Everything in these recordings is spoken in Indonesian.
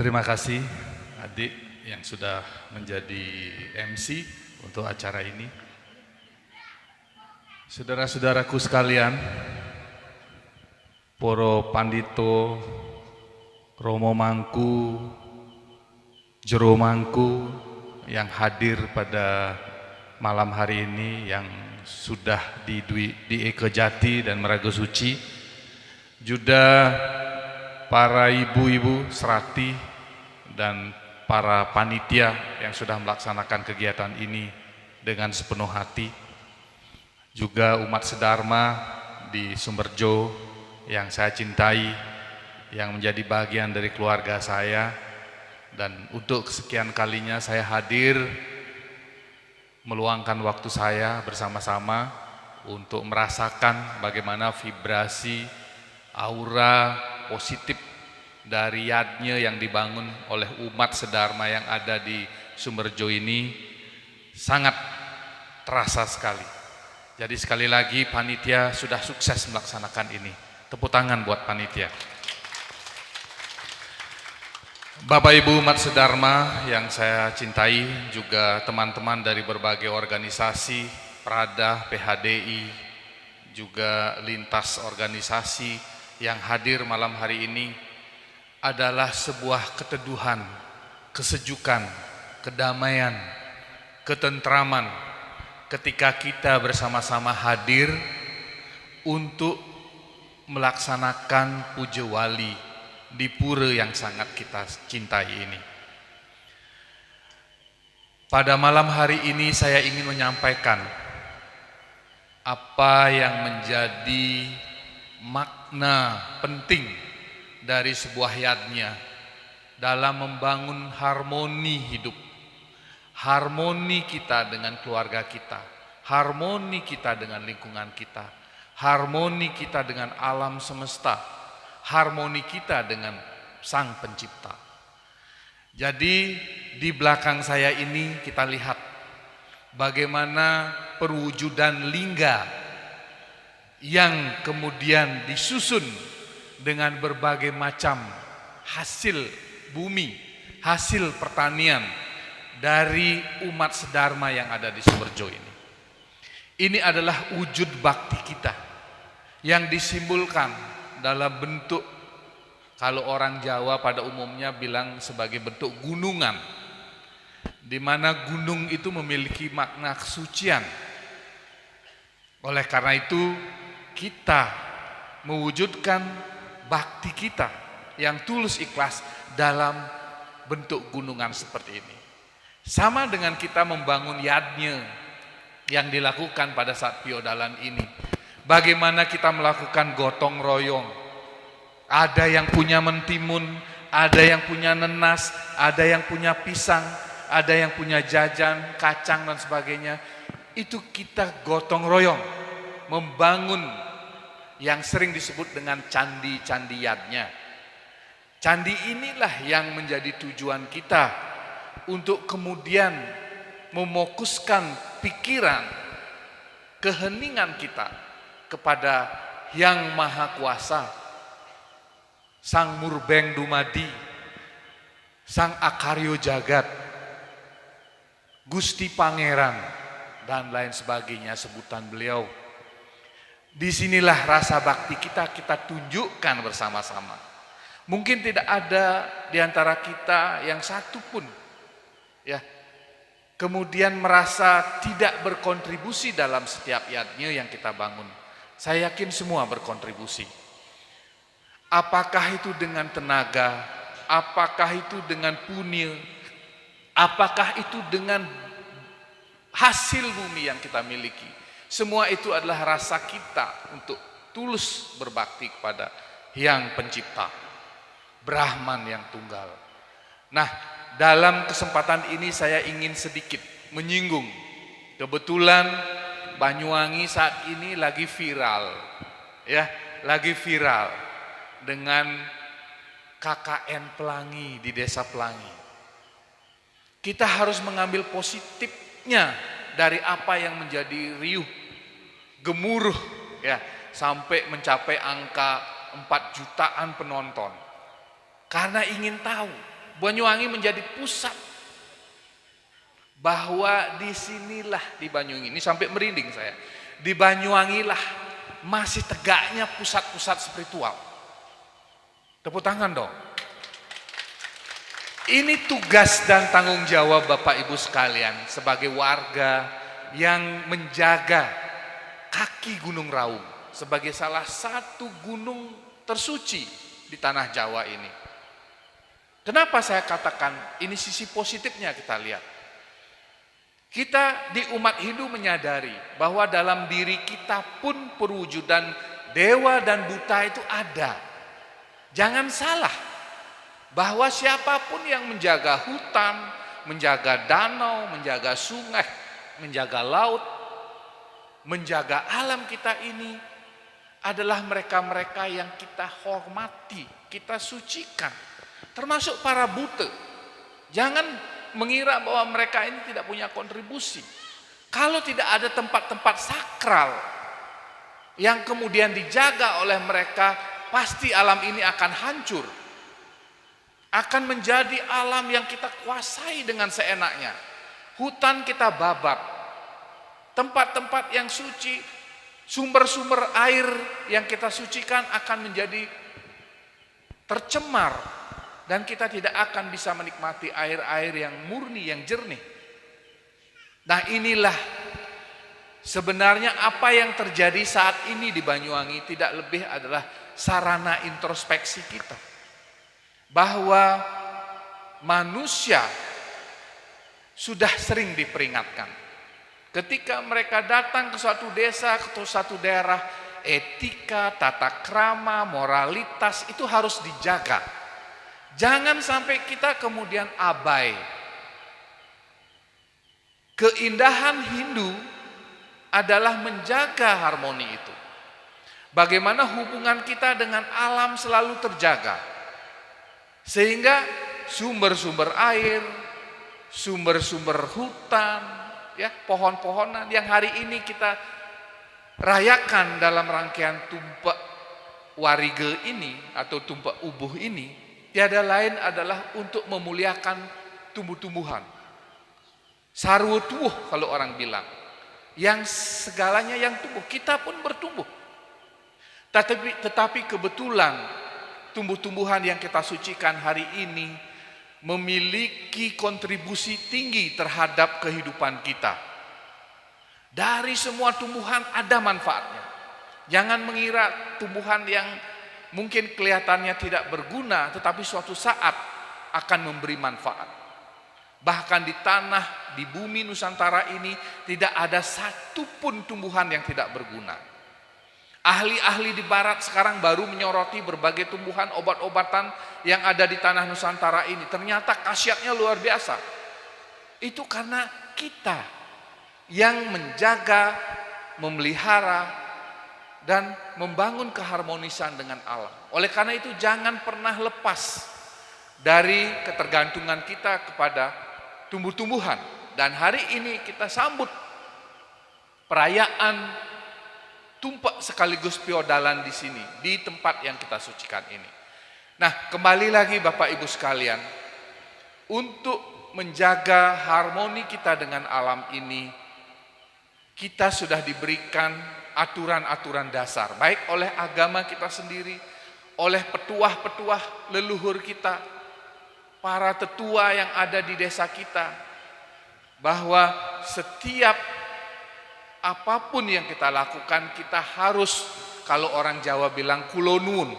Terima kasih adik yang sudah menjadi MC untuk acara ini. Saudara-saudaraku sekalian, Poro Pandito, Romo Mangku, Jero Mangku yang hadir pada malam hari ini, yang sudah di Eke Jati dan Merago Suci, juga para ibu-ibu serati dan para panitia yang sudah melaksanakan kegiatan ini dengan sepenuh hati, juga umat sedharma di Sumberjo yang saya cintai, yang menjadi bagian dari keluarga saya, dan untuk kesekian kalinya saya hadir meluangkan waktu saya bersama-sama untuk merasakan bagaimana vibrasi aura positif dari yadnya yang dibangun oleh umat sedharma yang ada di Sumberjo ini sangat terasa sekali. Jadi sekali lagi panitia sudah sukses melaksanakan ini. Tepuk tangan buat panitia. Bapak Ibu umat sedharma yang saya cintai, juga teman-teman dari berbagai organisasi, Prada, PHDI, juga lintas organisasi yang hadir malam hari ini, adalah sebuah keteduhan, kesejukan, kedamaian, ketentraman ketika kita bersama-sama hadir untuk melaksanakan puja wali di pura yang sangat kita cintai ini. Pada malam hari ini saya ingin menyampaikan apa yang menjadi makna penting dari sebuah yadnya dalam membangun harmoni hidup, harmoni kita dengan keluarga kita, harmoni kita dengan lingkungan kita, harmoni kita dengan alam semesta, harmoni kita dengan Sang Pencipta. Jadi di belakang saya ini kita lihat bagaimana perwujudan lingga yang kemudian disusun dengan berbagai macam hasil bumi, hasil pertanian dari umat sedharma yang ada di Sumberjo ini. Ini adalah wujud bakti kita yang disimbolkan dalam bentuk, kalau orang Jawa pada umumnya bilang sebagai bentuk gunungan, di mana gunung itu memiliki makna kesucian. Oleh karena itu kita mewujudkan bakti kita yang tulus ikhlas dalam bentuk gunungan seperti ini. Sama dengan kita membangun yadnya yang dilakukan pada saat piodalan ini. Bagaimana kita melakukan gotong royong. Ada yang punya mentimun, ada yang punya nenas, ada yang punya pisang, ada yang punya jajan, kacang dan sebagainya. Itu kita gotong royong membangun yang sering disebut dengan candi-candi yadnya. Candi inilah yang menjadi tujuan kita untuk kemudian memokuskan pikiran, keheningan kita kepada Yang Maha Kuasa, Sang Murbeng Dumadi, Sang Akaryo Jagat, Gusti Pangeran, dan lain sebagainya sebutan beliau. Disinilah rasa bakti kita tunjukkan bersama-sama. Mungkin tidak ada di antara kita yang satu pun ya kemudian merasa tidak berkontribusi dalam setiap yadnya yang kita bangun. Saya yakin semua berkontribusi. Apakah itu dengan tenaga, apakah itu dengan punya, apakah itu dengan hasil bumi yang kita miliki. Semua itu adalah rasa kita untuk tulus berbakti kepada Yang Pencipta, Brahman yang tunggal. Nah, dalam kesempatan ini saya ingin sedikit menyinggung. Kebetulan Banyuwangi saat ini lagi viral, ya, lagi viral dengan KKN Pelangi di Desa Pelangi. Kita harus mengambil positifnya dari apa yang menjadi riuh, gemuruh, ya, sampai mencapai angka 4 jutaan penonton. Karena ingin tahu Banyuwangi menjadi pusat, bahwa disinilah di Banyuwangi, ini sampai merinding saya, di Banyuwangi lah masih tegaknya pusat-pusat spiritual. Tepuk tangan dong. Ini tugas dan tanggung jawab Bapak Ibu sekalian sebagai warga yang menjaga kaki Gunung Raung sebagai salah satu gunung tersuci di tanah Jawa ini. Kenapa saya katakan ini sisi positifnya kita lihat. Kita di umat Hindu menyadari bahwa dalam diri kita pun perwujudan dewa dan buta itu ada. Jangan salah bahwa siapapun yang menjaga hutan, menjaga danau, menjaga sungai, menjaga laut, menjaga alam kita ini adalah mereka-mereka yang kita hormati, kita sucikan. Termasuk para buta. Jangan mengira bahwa mereka ini tidak punya kontribusi. Kalau tidak ada tempat-tempat sakral yang kemudian dijaga oleh mereka, pasti alam ini akan hancur. Akan menjadi alam yang kita kuasai dengan seenaknya. Hutan kita babat. Tempat-tempat yang suci, sumber-sumber air yang kita sucikan akan menjadi tercemar. Dan kita tidak akan bisa menikmati air-air yang murni, yang jernih. Nah inilah sebenarnya apa yang terjadi saat ini di Banyuwangi tidak lebih adalah sarana introspeksi kita. Bahwa manusia sudah sering diperingatkan. Ketika mereka datang ke suatu desa, ke suatu daerah, etika, tata krama, moralitas itu harus dijaga. Jangan sampai kita kemudian abai. Keindahan Hindu adalah menjaga harmoni itu. Bagaimana hubungan kita dengan alam selalu terjaga. Sehingga sumber-sumber air, sumber-sumber hutan, ya, pohon-pohonan yang hari ini kita rayakan dalam rangkaian Tumpak Warige ini atau Tumpak Ubuh ini, tiada lain adalah untuk memuliakan tumbuh-tumbuhan. Sarwa tubuh kalau orang bilang. Yang segalanya yang tumbuh, kita pun bertumbuh. Tetapi kebetulan tumbuh-tumbuhan yang kita sucikan hari ini memiliki kontribusi tinggi terhadap kehidupan kita. Dari semua tumbuhan ada manfaatnya. Jangan mengira tumbuhan yang mungkin kelihatannya tidak berguna, tetapi suatu saat akan memberi manfaat. Bahkan di tanah, di bumi Nusantara ini tidak ada satupun tumbuhan yang tidak berguna. Ahli-ahli di barat sekarang baru menyoroti berbagai tumbuhan obat-obatan yang ada di tanah Nusantara ini. Ternyata khasiatnya luar biasa. Itu karena kita yang menjaga, memelihara, dan membangun keharmonisan dengan alam. Oleh karena itu jangan pernah lepas dari ketergantungan kita kepada tumbuh-tumbuhan. Dan hari ini kita sambut perayaan Tumpak sekaligus Piodalan di sini, di tempat yang kita sucikan ini. Nah, kembali lagi Bapak Ibu sekalian, untuk menjaga harmoni kita dengan alam ini, kita sudah diberikan aturan-aturan dasar, baik oleh agama kita sendiri, oleh petuah-petuah leluhur kita, para tetua yang ada di desa kita, bahwa setiap apapun yang kita lakukan, kita harus, kalau orang Jawa bilang kulo nuwun,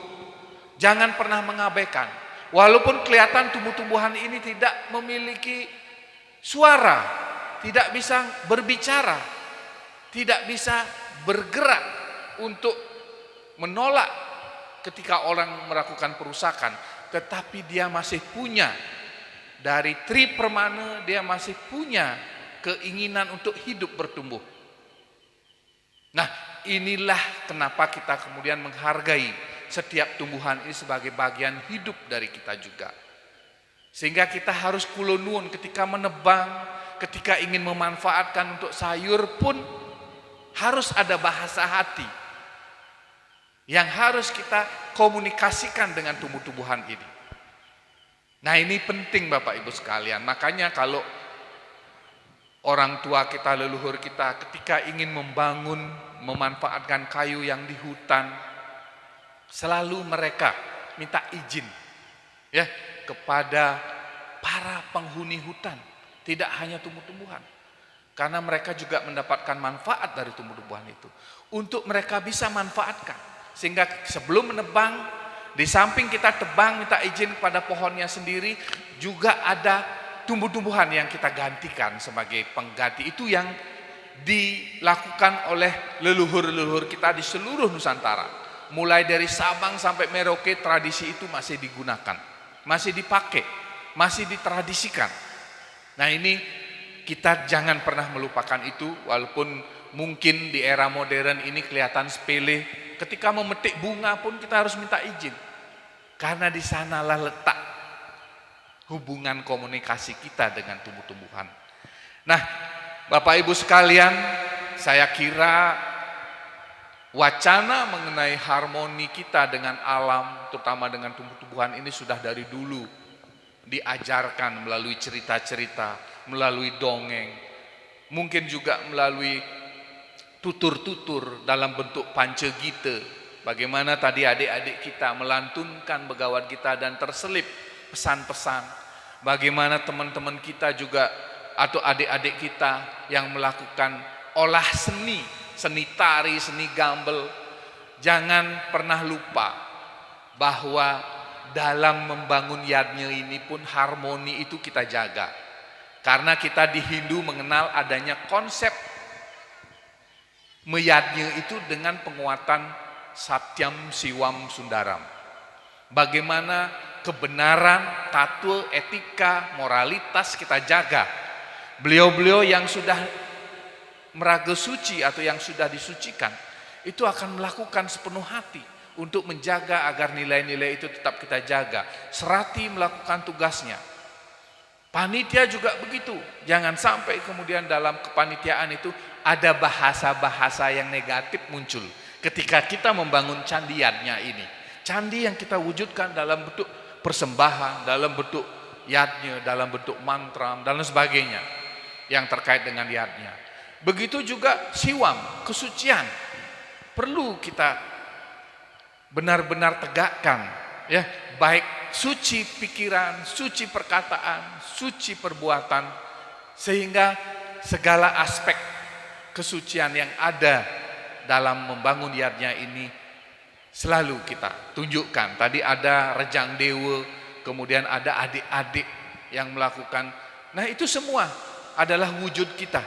jangan pernah mengabaikan. Walaupun kelihatan tumbuh-tumbuhan ini tidak memiliki suara, tidak bisa berbicara, tidak bisa bergerak untuk menolak ketika orang melakukan perusakan, tetapi dia masih punya, dari Tri Permana dia masih punya keinginan untuk hidup bertumbuh. Nah, inilah kenapa kita kemudian menghargai setiap tumbuhan ini sebagai bagian hidup dari kita juga. Sehingga kita harus kulo nuwun ketika menebang, ketika ingin memanfaatkan untuk sayur pun harus ada bahasa hati yang harus kita komunikasikan dengan tumbuh-tumbuhan ini. Nah ini penting Bapak Ibu sekalian. Makanya kalau orang tua kita, leluhur kita ketika ingin membangun, memanfaatkan kayu yang di hutan, selalu mereka minta izin ya kepada para penghuni hutan, tidak hanya tumbuh-tumbuhan. Karena mereka juga mendapatkan manfaat dari tumbuh-tumbuhan itu. Untuk mereka bisa manfaatkan. Sehingga sebelum menebang, di samping kita tebang minta izin kepada pohonnya sendiri, juga ada tumbuh-tumbuhan yang kita gantikan sebagai pengganti. Itu yang dilakukan oleh leluhur-leluhur kita di seluruh Nusantara. Mulai dari Sabang sampai Merauke, tradisi itu masih digunakan, masih dipakai, masih ditradisikan. Nah ini kita jangan pernah melupakan itu, walaupun mungkin di era modern ini kelihatan sepele. Ketika memetik bunga pun kita harus minta izin, karena di sanalah letak hubungan komunikasi kita dengan tumbuh-tumbuhan. Nah, Bapak Ibu sekalian, saya kira wacana mengenai harmoni kita dengan alam, terutama dengan tumbuh-tumbuhan ini sudah dari dulu diajarkan melalui cerita-cerita, melalui dongeng, mungkin juga melalui tutur-tutur dalam bentuk pancegite. Bagaimana tadi adik-adik kita melantunkan Begawat Gita dan terselip pesan-pesan. Bagaimana teman-teman kita juga atau adik-adik kita yang melakukan olah seni, seni tari, seni gambel. Jangan pernah lupa bahwa dalam membangun yadnya ini pun harmoni itu kita jaga. Karena kita di Hindu mengenal adanya konsep meyadnya itu dengan penguatan Satyam Siwam Sundaram. Bagaimana kebenaran, tatua, etika, moralitas kita jaga. Beliau-beliau yang sudah meraga suci atau yang sudah disucikan, itu akan melakukan sepenuh hati untuk menjaga agar nilai-nilai itu tetap kita jaga. Serati melakukan tugasnya. Panitia juga begitu. Jangan sampai kemudian dalam kepanitiaan itu ada bahasa-bahasa yang negatif muncul ketika kita membangun candiannya ini. Candi yang kita wujudkan dalam bentuk persembahan, dalam bentuk yadnya, dalam bentuk mantra, dan sebagainya yang terkait dengan yadnya. Begitu juga siwam, kesucian, perlu kita benar-benar tegakkan, ya, baik suci pikiran, suci perkataan, suci perbuatan, sehingga segala aspek kesucian yang ada dalam membangun yadnya ini selalu kita tunjukkan. Tadi ada Rejang Dewa, kemudian ada adik-adik yang melakukan. Nah itu semua adalah wujud kita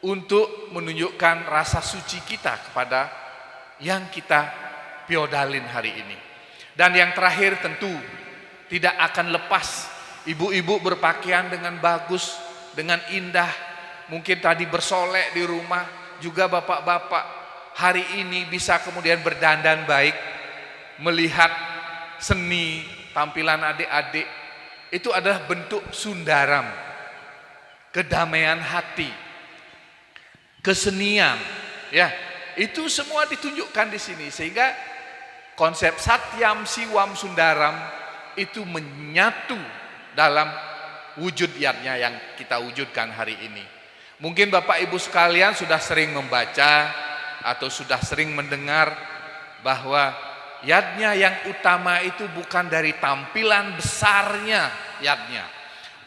untuk menunjukkan rasa suci kita kepada yang kita piodalin hari ini. Dan yang terakhir tentu tidak akan lepas ibu-ibu berpakaian dengan bagus, dengan indah. Mungkin tadi bersolek di rumah, juga bapak-bapak hari ini bisa kemudian berdandan baik, melihat seni tampilan adik-adik, itu adalah bentuk sundaram, kedamaian hati, kesenian, ya, itu semua ditunjukkan di sini. Sehingga konsep Satyam Siwam Sundaram itu menyatu dalam wujud yadnya yang kita wujudkan hari ini. Mungkin Bapak Ibu sekalian sudah sering membaca atau sudah sering mendengar bahwa yadnya yang utama itu bukan dari tampilan besarnya yadnya,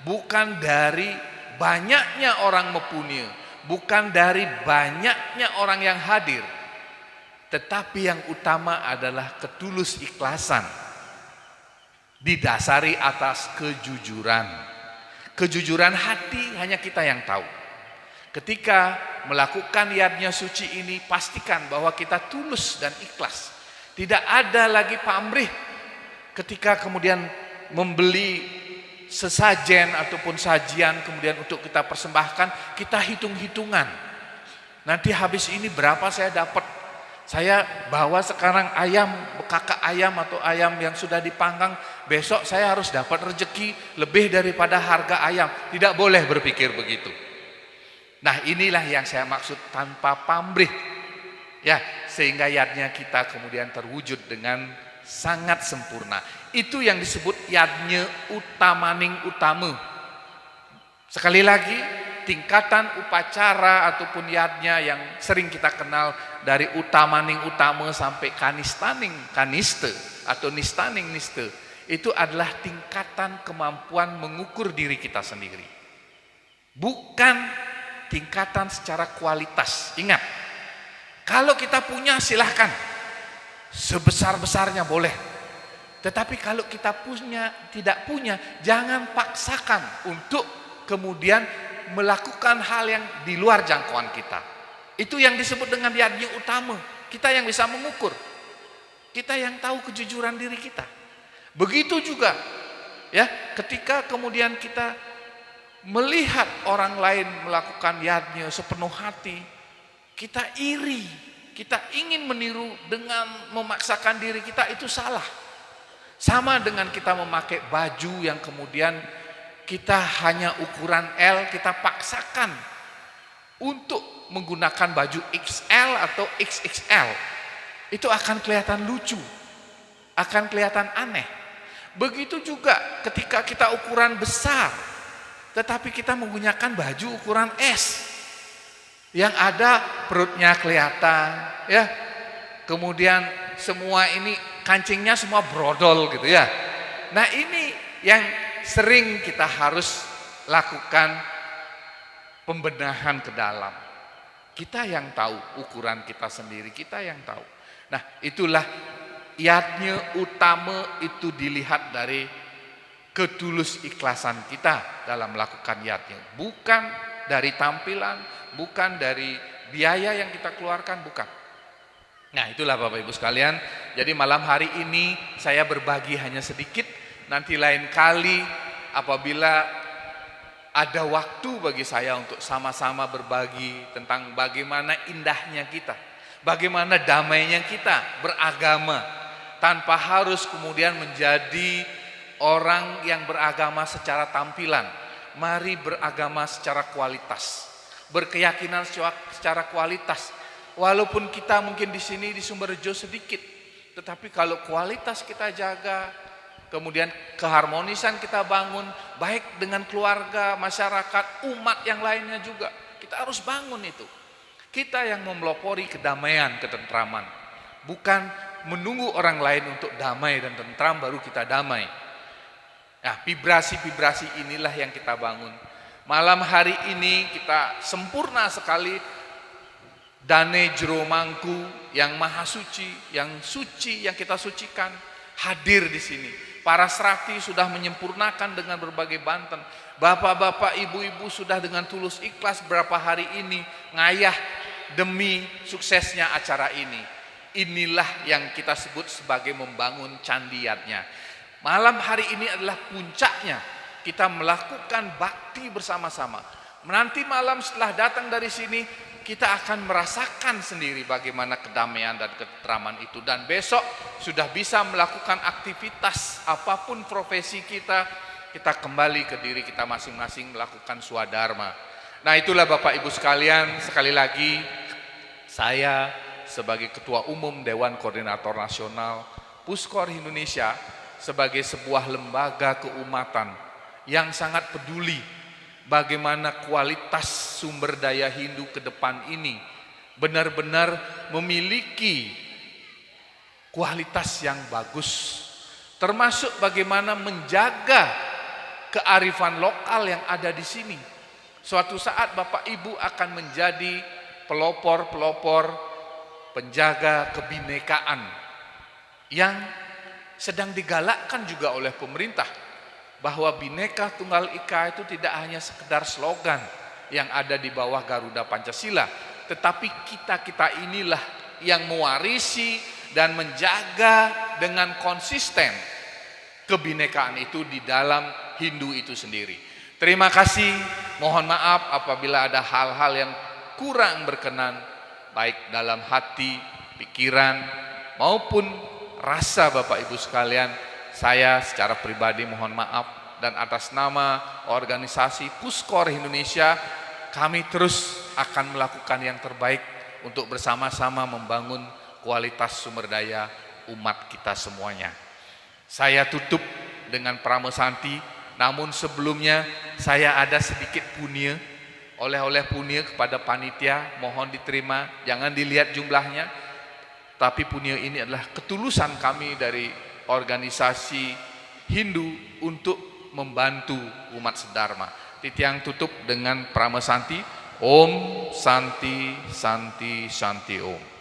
bukan dari banyaknya orang mempunyai, bukan dari banyaknya orang yang hadir, tetapi yang utama adalah ketulus ikhlasan, didasari atas kejujuran. Kejujuran hati hanya kita yang tahu. Ketika melakukan yadnya suci ini, pastikan bahwa kita tulus dan ikhlas. Tidak ada lagi pamrih ketika kemudian membeli sesajen ataupun sajian kemudian untuk kita persembahkan, kita hitung-hitungan. Nanti habis ini berapa saya dapat? Saya bawa sekarang ayam, kakak ayam atau ayam yang sudah dipanggang, besok saya harus dapat rezeki lebih daripada harga ayam. Tidak boleh berpikir begitu. Nah inilah yang saya maksud tanpa pamrih, ya, sehingga yadnya kita kemudian terwujud dengan sangat sempurna. Itu yang disebut yadnya utamaning utama. Sekali lagi, tingkatan upacara ataupun yadnya yang sering kita kenal dari utamaning utama sampai kanistaning kaniste atau nistaning niste, itu adalah tingkatan kemampuan mengukur diri kita sendiri, bukan tingkatan secara kualitas. Ingat, kalau kita punya silahkan, sebesar-besarnya boleh, tetapi kalau kita tidak punya, jangan paksakan untuk kemudian melakukan hal yang di luar jangkauan kita. Itu yang disebut dengan yadnya utama. Kita yang bisa mengukur, kita yang tahu kejujuran diri kita. Begitu juga ya, ketika kemudian kita melihat orang lain melakukan yadnya sepenuh hati, kita iri, kita ingin meniru dengan memaksakan diri kita, itu salah. Sama dengan kita memakai baju yang kemudian kita hanya ukuran L, kita paksakan untuk menggunakan baju XL atau XXL. Itu akan kelihatan lucu, akan kelihatan aneh. Begitu juga ketika kita ukuran besar, tetapi kita menggunakan baju ukuran S, yang ada perutnya kelihatan, ya. Kemudian semua ini kancingnya semua brodol gitu ya. Nah, ini yang sering kita harus lakukan pembenahan ke dalam. Kita yang tahu ukuran kita sendiri, kita yang tahu. Nah, itulah yadnya utama, itu dilihat dari ketulus ikhlasan kita dalam melakukan yadnya, bukan dari tampilan, bukan dari biaya yang kita keluarkan, bukan. Nah, itulah Bapak Ibu sekalian. Jadi malam hari ini saya berbagi hanya sedikit. Nanti lain kali apabila ada waktu bagi saya untuk sama-sama berbagi tentang bagaimana indahnya kita, bagaimana damainya kita beragama, tanpa harus kemudian menjadi orang yang beragama secara tampilan. Mari beragama secara kualitas, berkeyakinan secara kualitas. Walaupun kita mungkin di sini di Sumberjo sedikit, tetapi kalau kualitas kita jaga, kemudian keharmonisan kita bangun, baik dengan keluarga, masyarakat, umat yang lainnya juga, kita harus bangun itu. Kita yang memelopori kedamaian, ketentraman, bukan menunggu orang lain untuk damai dan tentram baru kita damai. Nah, vibrasi-vibrasi inilah yang kita bangun. Malam hari ini kita sempurna sekali. Dane Jero Mangku yang maha suci, yang kita sucikan, hadir di sini. Para serati sudah menyempurnakan dengan berbagai banten. Bapak-bapak, ibu-ibu sudah dengan tulus ikhlas berapa hari ini ngayah demi suksesnya acara ini. Inilah yang kita sebut sebagai membangun candiyatnya. Malam hari ini adalah puncaknya. Kita melakukan bakti bersama-sama. Nanti malam setelah datang dari sini, kita akan merasakan sendiri bagaimana kedamaian dan ketentraman itu. Dan besok sudah bisa melakukan aktivitas apapun profesi kita, kita kembali ke diri kita masing-masing melakukan swadharma. Nah, itulah Bapak Ibu sekalian, sekali lagi saya sebagai Ketua Umum Dewan Koordinator Nasional Puskor Indonesia, sebagai sebuah lembaga keumatan yang sangat peduli bagaimana kualitas sumber daya Hindu ke depan ini benar-benar memiliki kualitas yang bagus, termasuk bagaimana menjaga kearifan lokal yang ada di sini. Suatu saat Bapak Ibu akan menjadi pelopor-pelopor penjaga kebinekaan yang sedang digalakkan juga oleh pemerintah, bahwa Bhinneka Tunggal Ika itu tidak hanya sekedar slogan yang ada di bawah Garuda Pancasila, tetapi kita inilah yang mewarisi dan menjaga dengan konsisten kebinekaan itu di dalam Hindu itu sendiri. Terima kasih, mohon maaf apabila ada hal-hal yang kurang berkenan, baik dalam hati, pikiran, maupun rasa Bapak Ibu sekalian. Saya secara pribadi mohon maaf, dan atas nama organisasi Puskor Indonesia, kami terus akan melakukan yang terbaik untuk bersama-sama membangun kualitas sumber daya umat kita semuanya. Saya tutup dengan pramesanti, namun sebelumnya saya ada sedikit punya, oleh-oleh punya kepada panitia, mohon diterima, jangan dilihat jumlahnya, tapi punya ini adalah ketulusan kami dari organisasi Hindu untuk membantu umat sedharma. Titiang tutup dengan pramesanti, Om Santi Santi Santi Om.